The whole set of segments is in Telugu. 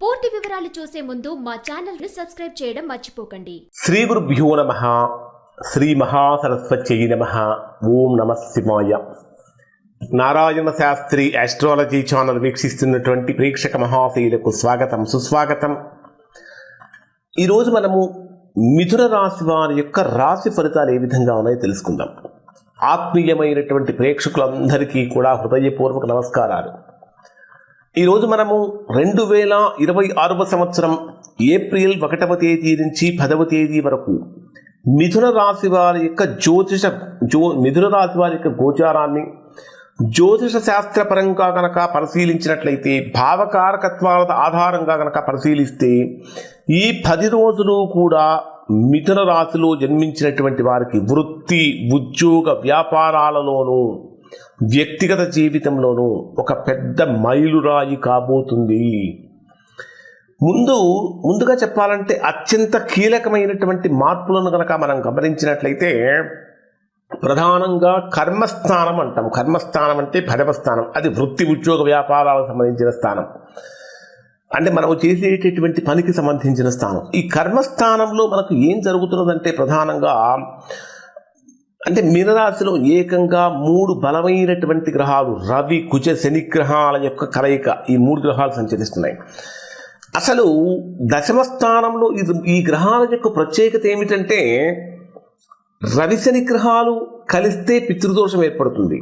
పూర్తి వివరాలు చూసే ముందు మా ఛానల్ ని సబ్స్క్రైబ్ చేయడం మర్చిపోకండి. శ్రీ గురుభ్యో నమః. శ్రీ మహాసరస్వత్యై నమః. ఓం నమః శివాయ. నారాయణ శాస్త్రి ఆస్ట్రాలజీ ఛానల్ వీక్షిస్తున్నటువంటి ప్రేక్షక మహాశయులకు స్వాగతం, సుస్వాగతం. ఈరోజు మనము మిథున రాశి వారి యొక్క రాశి ఫలితాలు ఏ విధంగా ఉన్నాయో తెలుసుకుందాం. ఆత్మీయమైనటువంటి ప్రేక్షకులందరికీ కూడా హృదయపూర్వక నమస్కారాలు. ఈరోజు మనము 2026 సంవత్సరం ఏప్రిల్ 1వ తేదీ నుంచి 10వ తేదీ వరకు మిథున రాశి వారి యొక్క మిథున రాశి వారి యొక్క గోచారాన్ని జ్యోతిష శాస్త్రపరంగా కనుక పరిశీలించినట్లయితే, భావకారకత్వాల ఆధారంగా కనుక పరిశీలిస్తే ఈ 10 రోజులు కూడా మిథున రాశిలో జన్మించినటువంటి వారికి వృత్తి, ఉద్యోగ, వ్యాపారాలలోనూ వ్యక్తిగత జీవితంలోనూ ఒక పెద్ద మైలురాయి కాబోతుంది. ముందుగా చెప్పాలంటే అత్యంత కీలకమైనటువంటి మార్పులను కనుక మనం గమనించినట్లయితే, ప్రధానంగా కర్మస్థానం అంటాం. కర్మస్థానం అంటే 10వ స్థానం. అది వృత్తి, ఉద్యోగ, వ్యాపారాలకు సంబంధించిన స్థానం. అంటే మనం చేసేటటువంటి పనికి సంబంధించిన స్థానం. ఈ కర్మస్థానంలో మనకు ఏం జరుగుతున్నదంటే, ప్రధానంగా అంటే మీనరాశిలో ఏకంగా 3 బలమైనటువంటి గ్రహాలు, రవి, కుజ, శని గ్రహాల యొక్క కలయిక, ఈ 3 గ్రహాలు సంచరిస్తున్నాయి. అసలు దశమ స్థానంలో ఈ గ్రహాల యొక్క ప్రత్యేకత ఏమిటంటే, రవి శని గ్రహాలు కలిస్తే పితృదోషం ఏర్పడుతుంది.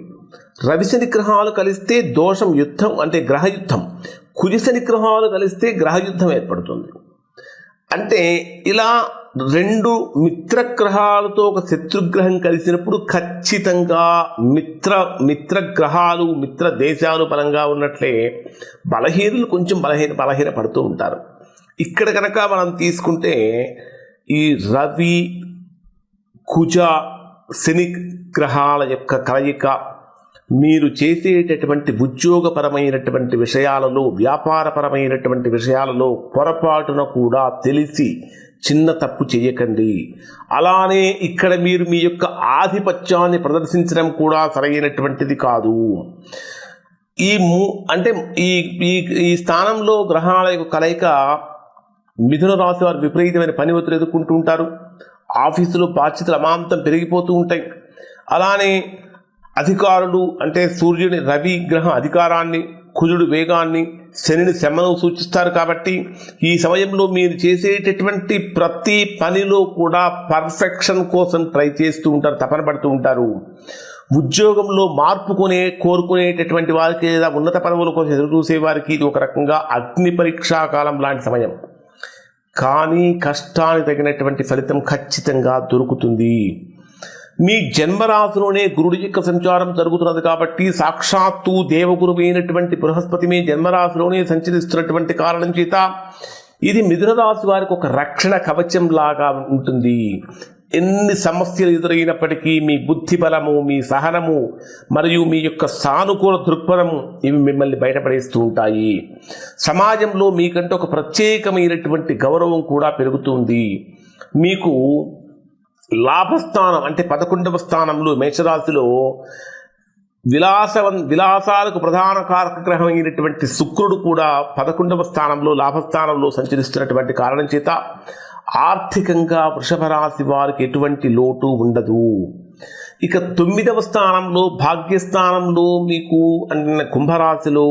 రవి శని గ్రహాలు కలిస్తే దోషం, యుద్ధం అంటే గ్రహయుద్ధం. కుజ శని గ్రహాలు కలిస్తే గ్రహయుద్ధం ఏర్పడుతుంది. అంటే ఇలా 2 మిత్రగ్రహాలతో ఒక శత్రుగ్రహం కలిసినప్పుడు ఖచ్చితంగా మిత్రగ్రహాలు, మిత్ర దేశాలు బలంగా ఉన్నట్లే బలహీనులు కొంచెం బలహీన పడుతూ ఉంటారు. ఇక్కడ కనుక మనం తీసుకుంటే ఈ రవి, కుజ, శని గ్రహాల యొక్క కలయిక మీరు చేసేటటువంటి ఉద్యోగపరమైనటువంటి విషయాలలో, వ్యాపారపరమైనటువంటి విషయాలలో పొరపాటున కూడా తెలిసి చిన్న తప్పు చేయకండి. అలానే ఇక్కడ మీరు మీ యొక్క ఆధిపత్యాన్ని ప్రదర్శించడం కూడా సరైనటువంటిది కాదు. అంటే ఈ స్థానంలో గ్రహాల యొక్క కలయిక మిథున రాశి వారు విపరీతమైన పని ఒత్తిడి ఎదుర్కొంటూ ఉంటారు. ఆఫీసులో బాధ్యతలు అమాంతం పెరిగిపోతూ ఉంటాయి. అలానే అధికారులు అంటే సూర్యుని, రవి గ్రహం అధికారాన్ని, కుజుడు వేగాన్ని, శనిని శ్రమను సూచిస్తారు. కాబట్టి ఈ సమయంలో మీరు చేసేటటువంటి ప్రతి పనిలో కూడా పర్ఫెక్షన్ కోసం ట్రై చేస్తూ ఉంటారు, తపన పడుతూ ఉంటారు. ఉద్యోగంలో మార్పు కోరుకునేటటువంటి వారికి, లేదా ఉన్నత పదవుల కోసం ఎదురు చూసే వారికి ఇది ఒక రకంగా అగ్ని పరీక్షా కాలం లాంటి సమయం. కానీ కష్టానికి తగినటువంటి ఫలితం ఖచ్చితంగా దొరుకుతుంది. మీ జన్మరాశిలోనే గురుడి యొక్క సంచారం జరుగుతున్నది కాబట్టి, సాక్షాత్తు దేవగురువు అయినటువంటి బృహస్పతి మీ జన్మరాశిలోనే సంచరిస్తున్నటువంటి కారణం చేత ఇది మిథున రాశి వారికి ఒక రక్షణ కవచం లాగా ఉంటుంది. ఎన్ని సమస్యలు ఎదురైనప్పటికీ మీ బుద్ధి బలము, మీ సహనము మరియు మీ యొక్క సానుకూల దృక్పథము ఇవి మిమ్మల్ని బయటపడేస్తూ ఉంటాయి. సమాజంలో మీకంటే ఒక ప్రత్యేకమైనటువంటి గౌరవం కూడా పెరుగుతుంది. మీకు లాభస్థానం అంటే 11వ స్థానంలో మేషరాశిలో విలాసాలకు ప్రధాన కారక గ్రహం అయినటువంటి శుక్రుడు కూడా 11వ స్థానంలో, లాభస్థానంలో సంచరిస్తున్నటువంటి కారణం చేత ఆర్థికంగా వృషభ రాశి వారికి ఎటువంటి లోటు ఉండదు. ఇక 9వ స్థానంలో, భాగ్యస్థానంలో మీకు అంటే కుంభరాశిలో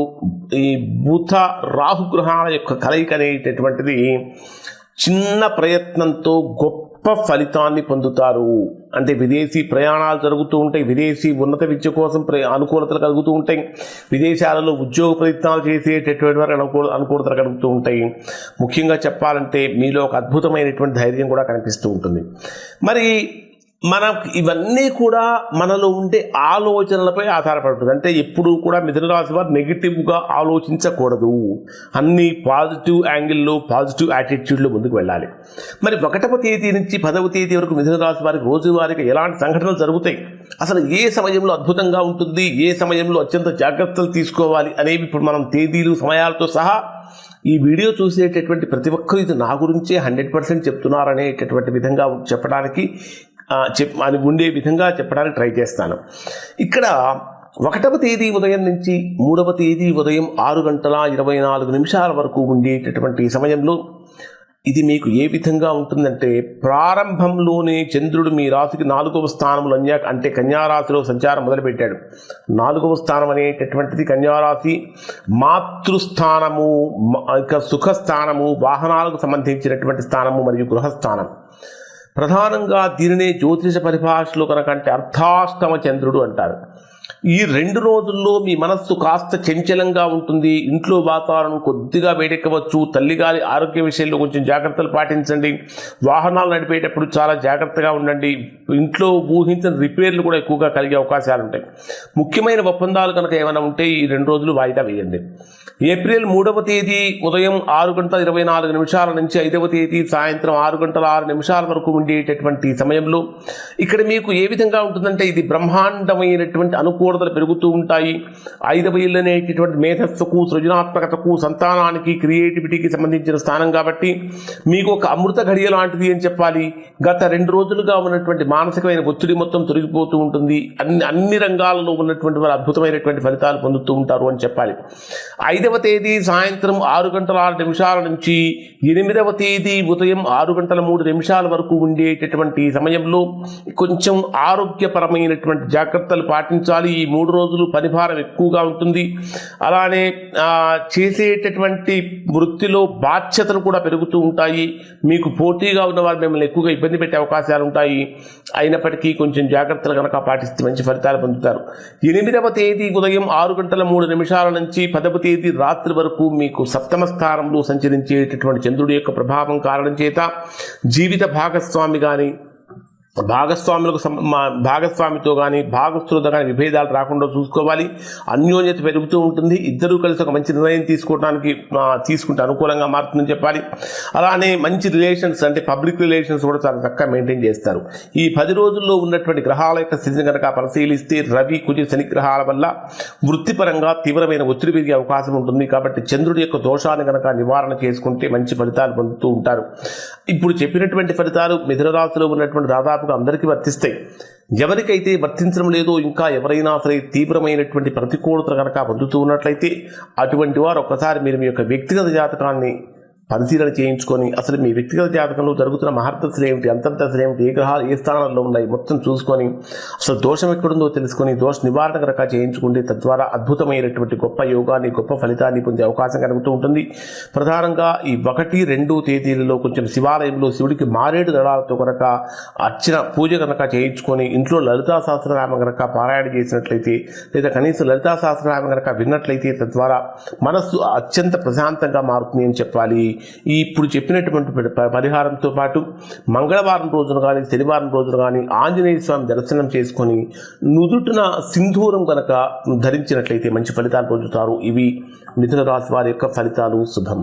ఈ బుధ, రాహుగ్రహాల యొక్క కలయిక అనేటటువంటిది చిన్న ప్రయత్నంతో గొప్ప ఫలితాన్ని పొందుతారు. అంటే విదేశీ ప్రయాణాలు జరుగుతూ ఉంటాయి, విదేశీ ఉన్నత విద్య కోసం అనుకూలతలు కలుగుతూ ఉంటాయి, విదేశాలలో ఉద్యోగ ప్రయత్నాలు చేసేటటువంటి వారు అనుకూలతలు కలుగుతూ ఉంటాయి. ముఖ్యంగా చెప్పాలంటే మీలో ఒక అద్భుతమైనటువంటి ధైర్యం కూడా కనిపిస్తూ ఉంటుంది. మరి మనం ఇవన్నీ కూడా మనలో ఉండే ఆలోచనలపై ఆధారపడుతుంది. అంటే ఎప్పుడూ కూడా మిథున రాశి వారు నెగిటివ్గా ఆలోచించకూడదు. అన్ని పాజిటివ్ యాంగిల్లో, పాజిటివ్ యాటిట్యూడ్లో ముందుకు వెళ్ళాలి. మరి 1వ తేదీ నుంచి 10వ తేదీ వరకు మిథున రాశి వారికి రోజువారీగా ఎలాంటి సంఘటనలు జరుగుతాయి, అసలు ఏ సమయంలో అద్భుతంగా ఉంటుంది, ఏ సమయంలో అత్యంత జాగ్రత్తలు తీసుకోవాలి అనేవి ఇప్పుడు మనం తేదీలు, సమయాలతో సహా ఈ వీడియో చూసేటటువంటి ప్రతి ఒక్కరు ఇది నా గురించే 100% చెప్తున్నారనేటటువంటి విధంగా చెప్పడానికి ఉండే విధంగా చెప్పడానికి ట్రై చేస్తాను. ఇక్కడ 1వ తేదీ ఉదయం నుంచి 3వ తేదీ ఉదయం 6:24 వరకు ఉండేటటువంటి సమయంలో ఇది మీకు ఏ విధంగా ఉంటుందంటే, ప్రారంభంలోనే చంద్రుడు మీ రాశికి 4వ స్థానంలో అంటే కన్యారాశిలో సంచారం మొదలుపెట్టాడు. 4వ స్థానం అనేటటువంటిది కన్యారాశి మాతృస్థానము, ఇక సుఖస్థానము, వాహనాలకు సంబంధించినటువంటి స్థానము మరియు గృహస్థానం. ప్రధానంగా దీనినే జ్యోతిష పరిభాషలో కనుకంటే అర్ధాష్టమ చంద్రుడు అంటారు. ఈ 2 రోజుల్లో మీ మనస్సు కాస్త చంచలంగా ఉంటుంది. ఇంట్లో వాతావరణం కొద్దిగా వేడెక్కవచ్చు. తల్లిగారి ఆరోగ్య విషయంలో కొంచెం జాగ్రత్తలు పాటించండి. వాహనాలు నడిపేటప్పుడు చాలా జాగ్రత్తగా ఉండండి. ఇంట్లో ఊహించిన రిపేర్లు కూడా ఎక్కువగా కలిగే అవకాశాలు ఉంటాయి. ముఖ్యమైన ఒప్పందాలు కనుక ఏమైనా ఉంటే ఈ 2 రోజులు వాయిదా వేయండి. ఏప్రిల్ 3వ తేదీ ఉదయం 6:24 నుంచి 5వ తేదీ సాయంత్రం 6:06 వరకు ఉండేటటువంటి సమయంలో ఇక్కడ మీకు ఏ విధంగా ఉంటుందంటే, ఇది బ్రహ్మాండమైనటువంటి అనుకూలతలు పెరుగుతూ ఉంటాయి. 5వ ఇల్లు అనేటటువంటి మేధస్సుకు, సృజనాత్మకతకు, సంతానానికి, క్రియేటివిటీకి సంబంధించిన స్థానం కాబట్టి మీకు ఒక అమృత ఘడియ లాంటిది అని చెప్పాలి. గత 2 రోజులుగా ఉన్నటువంటి మానసికమైన ఒత్తిడి మొత్తం తొలగిపోతూ ఉంటుంది. అన్ని రంగాలలో ఉన్నటువంటి వారు అద్భుతమైనటువంటి ఫలితాలు పొందుతూ ఉంటారు అని చెప్పాలి. 5వ తేదీ సాయంత్రం 6:06 నుంచి 8వ తేదీ ఉదయం 6:03 వరకు ఉండేటటువంటి సమయంలో కొంచెం ఆరోగ్యపరమైనటువంటి జాగ్రత్తలు పాటించాలి. ఈ 3 రోజులు పనిభారం ఎక్కువగా ఉంటుంది. అలానే చేసేటటువంటి వృత్తిలో బాధ్యతలు కూడా పెరుగుతూ ఉంటాయి. మీకు పోటీగా ఉన్నవారు మిమ్మల్ని ఎక్కువగా ఇబ్బంది పెట్టే అవకాశాలు ఉంటాయి. అయినప్పటికీ కొంచెం జాగ్రత్తలు కనుక పాటిస్తే మంచి ఫలితాలు పొందుతారు. 8వ తేదీ ఉదయం 6:03 నుంచి 10వ తేదీ రాత్రి వరకు మీకు 7వ స్థానంలో సంచరించేటటువంటి చంద్రుడి యొక్క ప్రభావం కారణం చేత జీవిత భాగస్వామి కానీ, భాగస్వామితో కానీ, భాగస్థులతో కానీ విభేదాలు రాకుండా చూసుకోవాలి. అన్యోన్యత పెరుగుతూ ఉంటుంది. ఇద్దరూ కలిసి ఒక మంచి నిర్ణయం తీసుకుంటే అనుకూలంగా మారుతుందని చెప్పాలి. అలానే మంచి రిలేషన్స్ అంటే పబ్లిక్ రిలేషన్స్ కూడా చాలా చక్కగా మెయింటైన్ చేస్తారు. ఈ 10 రోజుల్లో ఉన్నటువంటి గ్రహాల యొక్క స్థితిని కనుక పరిశీలిస్తే రవి, కుజ, శని గ్రహాల వల్ల వృత్తిపరంగా తీవ్రమైన ఒత్తిడి పెరిగే అవకాశం ఉంటుంది. కాబట్టి చంద్రుడి యొక్క దోషాన్ని కనుక నివారణ చేసుకుంటే మంచి ఫలితాలు పొందుతూ ఉంటారు. ఇప్పుడు చెప్పినటువంటి ఫలితాలు మిథున రాశిలో ఉన్నటువంటి దాదాపుగా అందరికీ వర్తిస్తాయి. ఎవరికైతే వర్తించడం లేదో, ఇంకా ఎవరైనా సరే తీవ్రమైనటువంటి ప్రతికూలతలు కనుక పొందుతూ ఉన్నట్లయితే అటువంటి వారు ఒక్కసారి మీరు మీ యొక్క వ్యక్తిగత జాతకాన్ని పరిశీలన చేయించుకొని అసలు మీ వ్యక్తిగత జాతకంలో జరుగుతున్న మహర్దశలు ఏమిటి, అంతర్దశలు ఏమిటి, ఏ గ్రహాలు ఏ స్థానాల్లో ఉన్నాయి మొత్తం చూసుకొని అసలు దోషం ఎక్కడుందో తెలుసుకొని దోష నివారణ కనుక చేయించుకుంటే తద్వారా అద్భుతమైనటువంటి గొప్ప యోగాన్ని, గొప్ప ఫలితాన్ని పొందే అవకాశం కలుగుతూ ఉంటుంది. ప్రధానంగా ఈ 1, 2 తేదీలలో కొంచెం శివాలయంలో శివుడికి మారేడు దళాలతో కనుక అర్చన పూజ కనుక చేయించుకొని ఇంట్లో లలితా సహస్రనామం కనుక పారాయణ చేసినట్లయితే, లేదా కనీసం లలితా సహస్రనామం కనుక విన్నట్లయితే తద్వారా మనస్సు అత్యంత ప్రశాంతంగా మారుతుంది అని చెప్పాలి. ఇప్పుడు చెప్పినటువంటి పరిహారంతో పాటు మంగళవారం రోజున కానీ, శనివారం రోజున కానీ ఆంజనేయ స్వామి దర్శనం చేసుకొని నుదుటిన సింధూరం కనుక ధరించినట్లయితే మంచి ఫలితాలు పొందుతారు. ఇవి మిథున రాశి వారి యొక్క ఫలితాలు. శుభం.